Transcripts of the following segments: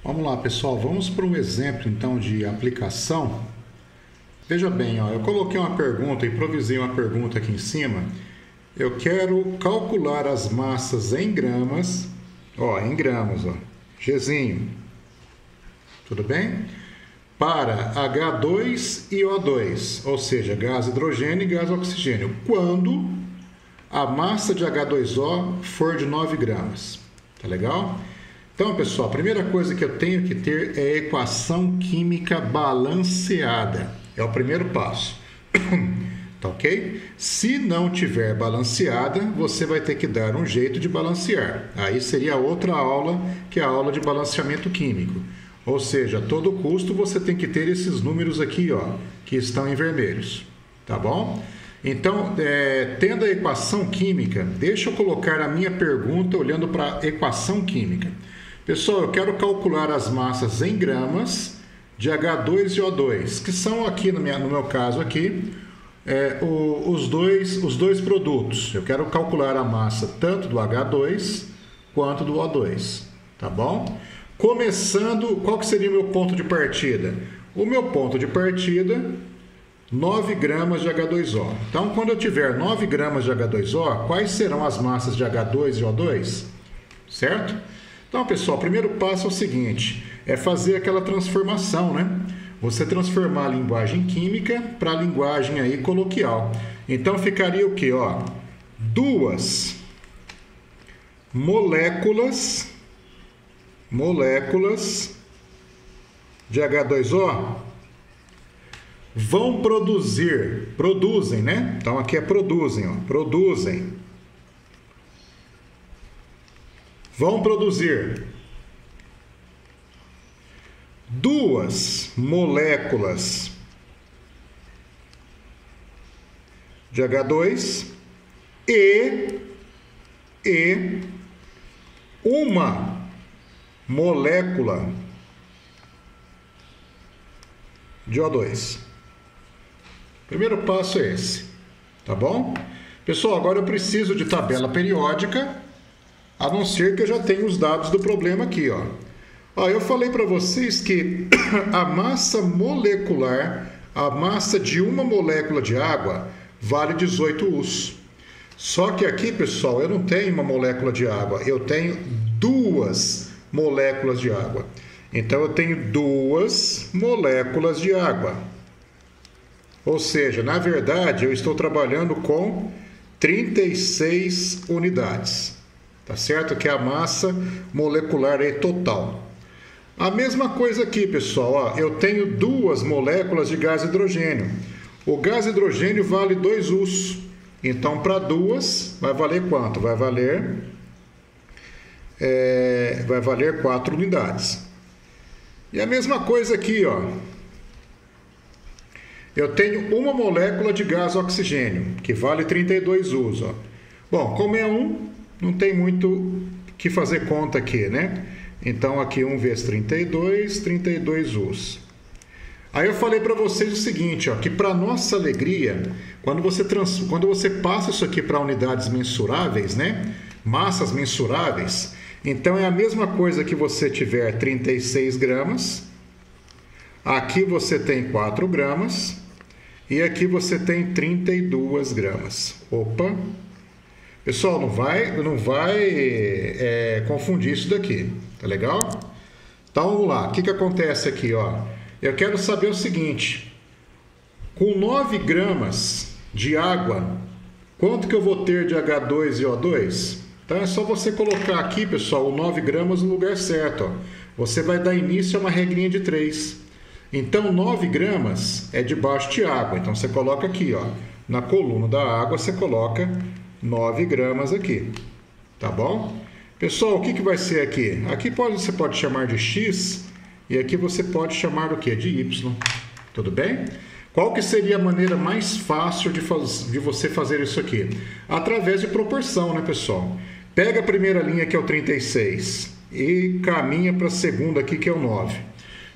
Vamos lá, pessoal, vamos para um exemplo então de aplicação. Veja bem, ó, eu coloquei uma pergunta, improvisei uma pergunta aqui em cima. Eu quero calcular as massas em gramas, em gramas, Gzinho, tudo bem? Para H2 e O2, ou seja, gás hidrogênio e gás oxigênio, quando a massa de H2O for de 9 gramas. Tá legal? Então, pessoal, a primeira coisa que eu tenho que ter é a equação química balanceada. É o primeiro passo. Tá ok? Se não tiver balanceada, você vai ter que dar um jeito de balancear. Aí seria outra aula, que é a aula de balanceamento químico. Ou seja, a todo custo você tem que ter esses números aqui, que estão em vermelhos. Tá bom? Então, tendo a equação química, deixa eu colocar a minha pergunta olhando para a equação química. Pessoal, eu quero calcular as massas em gramas de H2 e O2, que são aqui, no meu caso aqui, os dois produtos. Eu quero calcular a massa tanto do H2 quanto do O2, tá bom? Começando, qual que seria o meu ponto de partida? O meu ponto de partida, 9 gramas de H2O. Então, quando eu tiver 9 gramas de H2O, quais serão as massas de H2 e O2? Certo? Então, pessoal, o primeiro passo é o seguinte, é fazer aquela transformação, né? Você transformar a linguagem química para a linguagem aí coloquial. Então, ficaria o quê? Duas moléculas de H2O vão produzem, né? Então, aqui é produzem. Vão produzir duas moléculas de H2 e uma molécula de O2. Primeiro passo é esse, tá bom? Pessoal, agora eu preciso de tabela periódica, a não ser que eu já tenha os dados do problema aqui, eu falei para vocês que a massa molecular, a massa de uma molécula de água, vale 18 US. Só que aqui, pessoal, eu não tenho uma molécula de água, eu tenho duas moléculas de água. Então, eu tenho duas moléculas de água. Ou seja, na verdade, eu estou trabalhando com 36 unidades. Tá certo? Que é a massa molecular aí total. A mesma coisa aqui, pessoal. Eu tenho duas moléculas de gás hidrogênio. O gás hidrogênio vale 2 US. Então, para duas, vai valer quanto? Vai valer 4 unidades. E a mesma coisa aqui, eu tenho uma molécula de gás oxigênio, que vale 32 US. Bom, como é não tem muito o que fazer conta aqui, né? Então, aqui 1 vezes 32 US. Aí eu falei para vocês o seguinte, que para nossa alegria, quando você passa isso aqui para unidades mensuráveis, né? Massas mensuráveis, então é a mesma coisa que você tiver 36 gramas, aqui você tem 4 gramas, e aqui você tem 32 gramas. Opa! Pessoal, não vai confundir isso daqui, tá legal? Então, vamos lá. O que acontece aqui, Eu quero saber o seguinte. Com 9 gramas de água, quanto que eu vou ter de H2 e O2? Então, é só você colocar aqui, pessoal, o 9 gramas no lugar certo. Você vai dar início a uma regrinha de 3. Então, 9 gramas é debaixo de água. Então, você coloca aqui, na coluna da água, você coloca 9 gramas aqui, tá bom? Pessoal, o que vai ser aqui? Aqui você pode chamar de X e aqui você pode chamar do quê? De Y, tudo bem? Qual que seria a maneira mais fácil de você fazer isso aqui? Através de proporção, né, pessoal? Pega a primeira linha, que é o 36, e caminha para a segunda aqui, que é o 9.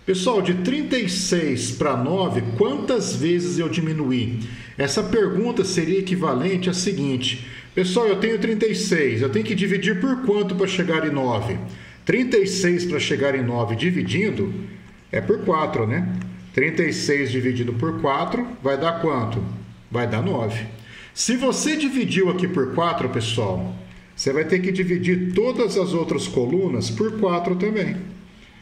Pessoal, de 36 para 9, quantas vezes eu diminuí? Essa pergunta seria equivalente à seguinte. Pessoal, eu tenho 36, eu tenho que dividir por quanto para chegar em 9? 36 para chegar em 9 dividindo é por 4, né? 36 dividido por 4 vai dar quanto? Vai dar 9. Se você dividiu aqui por 4, pessoal, você vai ter que dividir todas as outras colunas por 4 também.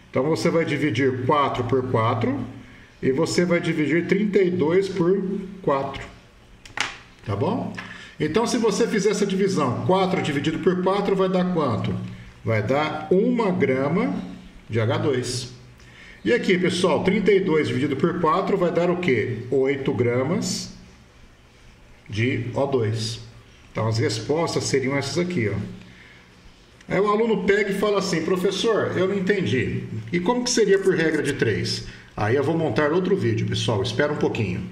Então, você vai dividir 4 por 4 e você vai dividir 32 por 4. Tá bom? Então, se você fizer essa divisão, 4 dividido por 4 vai dar quanto? Vai dar 1 grama de H2. E aqui, pessoal, 32 dividido por 4 vai dar o quê? 8 gramas de O2. Então, as respostas seriam essas aqui, ó. Aí o aluno pega e fala assim, professor, eu não entendi. E como que seria por regra de 3? Aí eu vou montar outro vídeo, pessoal. Espera um pouquinho.